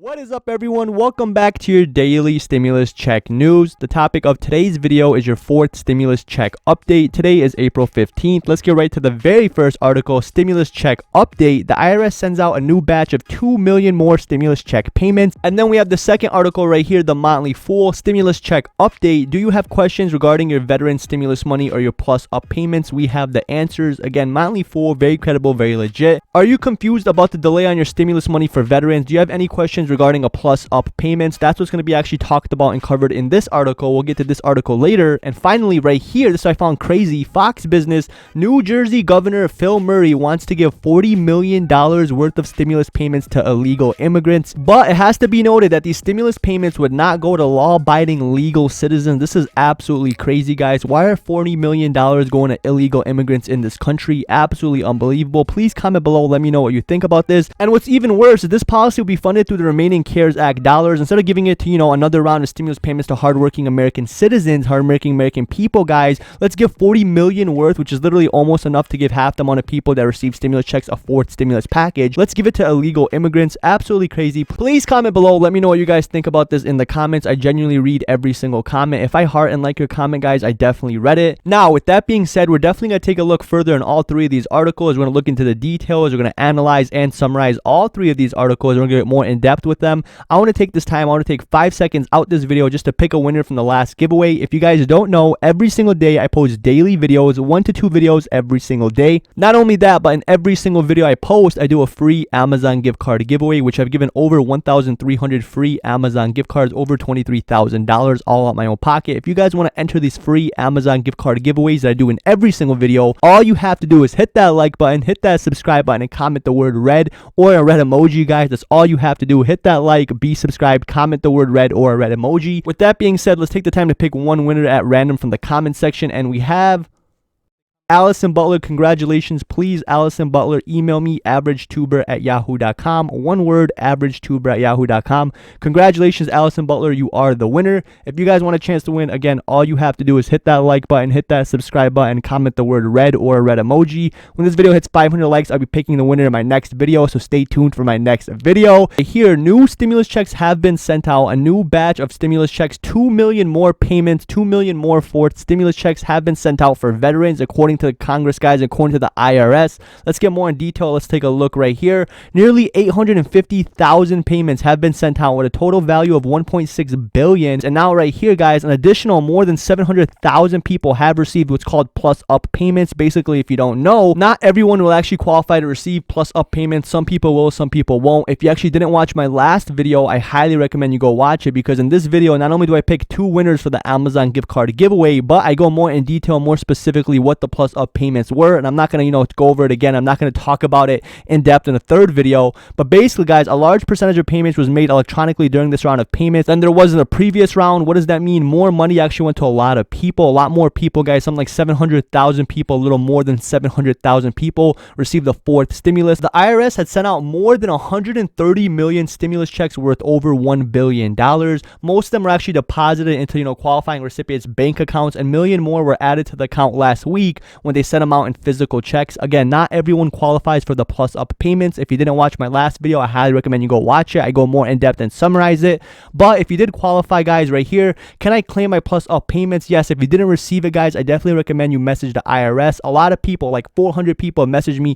What is up, everyone? Welcome back to your daily stimulus check news. The topic of today's video is your fourth stimulus check update. Today is April 15th. Let's get right to the very first article, stimulus check update. The IRS sends out a new batch of 2 million more stimulus check payments. And then we have the second article right here, the Motley Fool stimulus check update. Do you have questions regarding your veteran stimulus money or your plus up payments? We have the answers. Again, Motley Fool, very credible, very legit. Are you confused about the delay on your stimulus money for veterans? Do you have any questions regarding a plus up payments? That's what's going to be actually talked about and covered in this article. We'll get to this article later. And finally, right here, this I found crazy. Fox Business, New Jersey Governor Phil Murray wants to give $40 million worth of stimulus payments to illegal immigrants. But it has to be noted that these stimulus payments would not go to law-abiding legal citizens. This is absolutely crazy, guys. Why are $40 million going to illegal immigrants in this country? Absolutely unbelievable. Please comment below. Let me know what you think about this. And what's even worse is this policy will be funded through the remaining CARES Act dollars. Instead of giving it to, another round of stimulus payments to hardworking American citizens, hardworking American people, guys, let's give 40 million worth, which is literally almost enough to give half the amount of people that receive stimulus checks a fourth stimulus package. Let's give it to illegal immigrants. Absolutely crazy. Please comment below. Let me know what you guys think about this in the comments. I genuinely read every single comment. If I heart and like your comment, guys, I definitely read it. Now, with that being said, we're definitely going to take a look further in all three of these articles. We're going to look into the details. We're going to analyze and summarize all three of these articles. We're going to get more in depth with them. I want to take this time. I want to take 5 seconds out this video just to pick a winner from the last giveaway. If you guys don't know, every single day I post daily videos, 1 to 2 videos every single day. Not only that, but in every single video I post, I do a free Amazon gift card giveaway, which I've given over 1,300 free Amazon gift cards, over $23,000 all out my own pocket. If you guys want to enter these free Amazon gift card giveaways that I do in every single video, all you have to do is hit that like button, hit that subscribe button, and comment the word red or a red emoji, guys. That's all you have to do. Hit that like, be subscribed, comment the word red or a red emoji. With that being said, let's take the time to pick one winner at random from the comment section, and we have Allison Butler. Congratulations. Please, Allison Butler, email me averagetuber@yahoo.com. One word, averagetuber@yahoo.com. Congratulations, Allison Butler. You are the winner. If you guys want a chance to win, again, all you have to do is hit that like button, hit that subscribe button, comment the word red or a red emoji. When this video hits 500 likes, I'll be picking the winner in my next video, so stay tuned for my next video. Here, new stimulus checks have been sent out. A new batch of stimulus checks, 2 million more payments, 2 million more fourth stimulus checks have been sent out for veterans, according to the Congress, guys, according to the IRS. Let's get more in detail. Let's take a look right here. Nearly 850,000 payments have been sent out with a total value of 1.6 billion. And now right here, guys, an additional more than 700,000 people have received what's called plus up payments. Basically, if you don't know, not everyone will actually qualify to receive plus up payments. Some people will, some people won't. If you actually didn't watch my last video, I highly recommend you go watch it, because in this video, not only do I pick 2 winners for the Amazon gift card giveaway, but I go more in detail, more specifically what the plus up payments were. And I'm not going to go over it again. I'm not going to talk about it in depth in the third video. But basically, guys, a large percentage of payments was made electronically during this round of payments than there was in the previous round. What does that mean? More money actually went to a lot of people, a lot more people, guys. Something like 700,000 people, a little more than 700,000 people received the fourth stimulus. The IRS had sent out more than 130 million stimulus checks worth over $1 billion. Most of them were actually deposited into qualifying recipients' bank accounts, and million more were added to the account last week when they sent them out in physical checks. Again, not everyone qualifies for the plus up payments. If you didn't watch my last video, I highly recommend you go watch it. I go more in depth and summarize it. But if you did qualify, guys, right here, can I claim my plus up payments? Yes. If you didn't receive it, guys, I definitely recommend you message the IRS. A lot of people, like 400 people, message me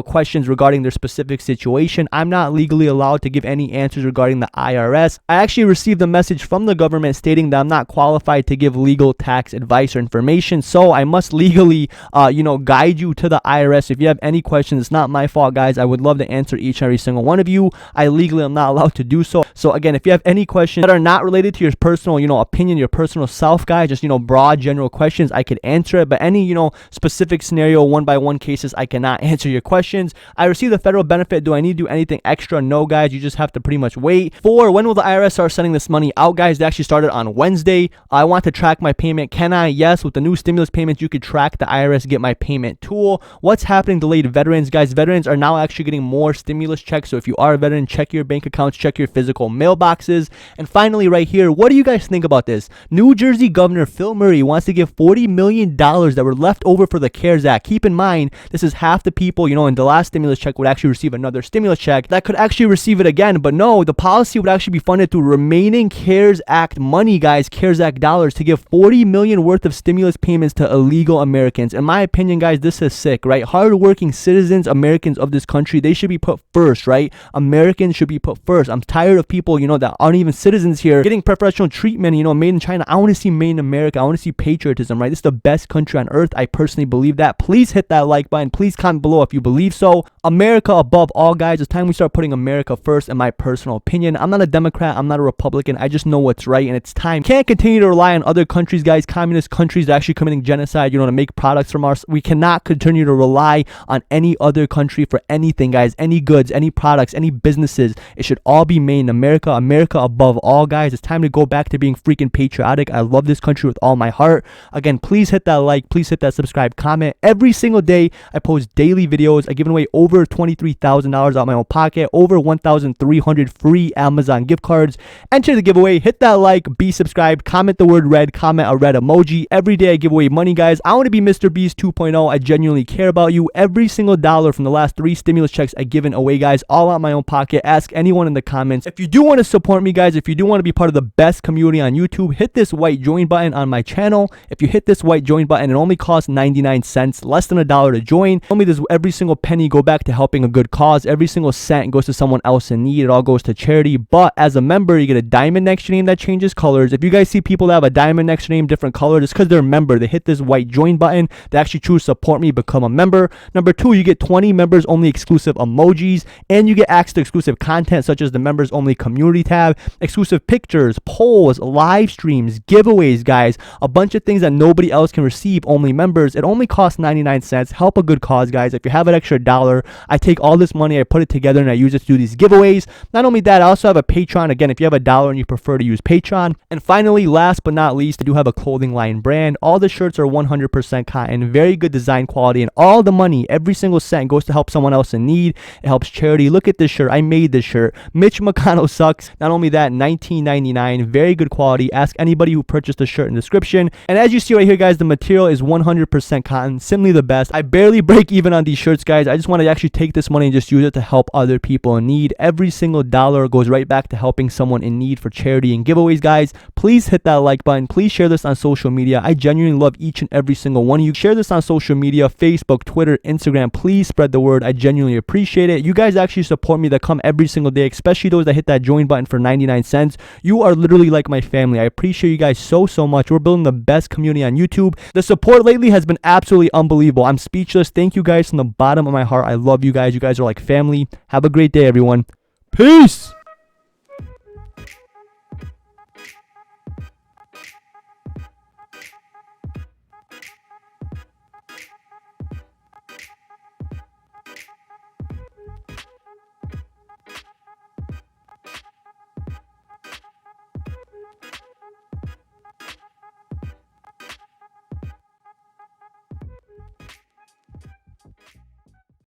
questions regarding their specific situation. I'm not legally allowed to give any answers regarding the IRS. I actually received a message from the government stating that I'm not qualified to give legal tax advice or information, so I must legally guide you to the IRS. If you have any questions, it's not my fault, guys. I would love to answer each and every single one of you. I legally am not allowed to do so. So again, if you have any questions that are not related to your personal opinion, your personal self, guys, just broad general questions, I could answer it. But any specific scenario, 1-by-1 cases, I cannot answer your questions. I received the federal benefit. Do I need to do anything extra? No, guys. You just have to pretty much wait. When will the IRS start sending this money out, guys? They actually started on Wednesday. I want to track my payment. Can I? Yes. With the new stimulus payments, you could track the IRS IRS Get My Payment tool. What's happening? Delayed veterans, guys. Veterans are now actually getting more stimulus checks. So if you are a veteran, check your bank accounts, check your physical mailboxes. And finally, right here, what do you guys think about this? New Jersey Governor Phil Murray wants to give $40 million that were left over for the CARES Act. Keep in mind, this is half the people, in the last stimulus check would actually receive another stimulus check that could actually receive it again. But no, the policy would actually be funded through remaining CARES Act money, guys, CARES Act dollars, to give $40 million worth of stimulus payments to illegal Americans. In my opinion, guys, this is sick, right? Hardworking citizens, Americans of this country, they should be put first, right? Americans should be put first. I'm tired of people, that aren't even citizens here getting preferential treatment, made in China. I want to see made in America. I want to see patriotism, right? This is the best country on earth. I personally believe that. Please hit that like button. Please comment below if you believe so. America above all, guys. It's time we start putting America first, in my personal opinion. I'm not a Democrat. I'm not a Republican. I just know what's right, and it's time. Can't continue to rely on other countries, guys. Communist countries are actually committing genocide, to make products from us. We cannot continue to rely on any other country for anything, guys. Any goods, any products, any businesses. It should all be made in America. America above all, guys. It's time to go back to being freaking patriotic. I love this country with all my heart. Again, please hit that like. Please hit that subscribe, comment. Every single day, I post daily videos. I give away over $23,000 out of my own pocket. Over 1,300 free Amazon gift cards. Enter the giveaway. Hit that like. Be subscribed. Comment the word red. Comment a red emoji. Every day I give away money, guys. I want to be Mr. Beast 2.0. I genuinely care about you. Every single dollar from the last 3 stimulus checks I given away, guys, all out of my own pocket. Ask anyone in the comments. If you do want to support me, guys, if you do want to be part of the best community on YouTube, hit this white join button on my channel. If you hit this white join button, it only costs 99 cents, less than $1 to join. Only does every single penny go back to helping a good cause. Every single cent goes to someone else in need. It all goes to charity. But as a member, you get a diamond next to your name that changes colors. If you guys see people that have a diamond next to their name, different color, it's because they're a member. They hit this white join button. They actually choose to support me, become a member. Number 2, you get 20 members only exclusive emojis, and you get access to exclusive content such as the members only community tab, exclusive pictures, polls, live streams, giveaways, guys, a bunch of things that nobody else can receive, only members. It only costs 99 cents. Help a good cause, guys. If you have an extra $1, I take all this money, I put it together, and I use it to do these giveaways. Not only that, I also have a Patreon. Again, if you have $1 and you prefer to use Patreon. And finally, last but not least, I do have a clothing line brand. All the shirts are 100% cotton, very good design quality, and all the money, every single cent, goes to help someone else in need. It helps charity. Look at this shirt. I made this shirt. Mitch McConnell sucks. Not only that, $19.99, very good quality. Ask anybody who purchased the shirt in the description. And as you see right here, guys, the material is 100% cotton, simply the best. I barely break even on these shirts, guys. I just want to actually take this money and just use it to help other people in need. Every single dollar goes right back to helping someone in need for charity and giveaways, guys. Please hit that like button. Please share this on social media. I genuinely love each and every single one of you. Share this on social media, Facebook, Twitter, Instagram. Please spread the word. I genuinely appreciate it. You guys actually support me, that come every single day, especially those that hit that join button for 99 cents. You are literally like my family. I appreciate you guys so much. We're building the best community on YouTube. The support lately has been absolutely unbelievable. I'm speechless. Thank you guys from the bottom of my heart. I love you guys. You guys are like family. Have a great day, everyone. Peace.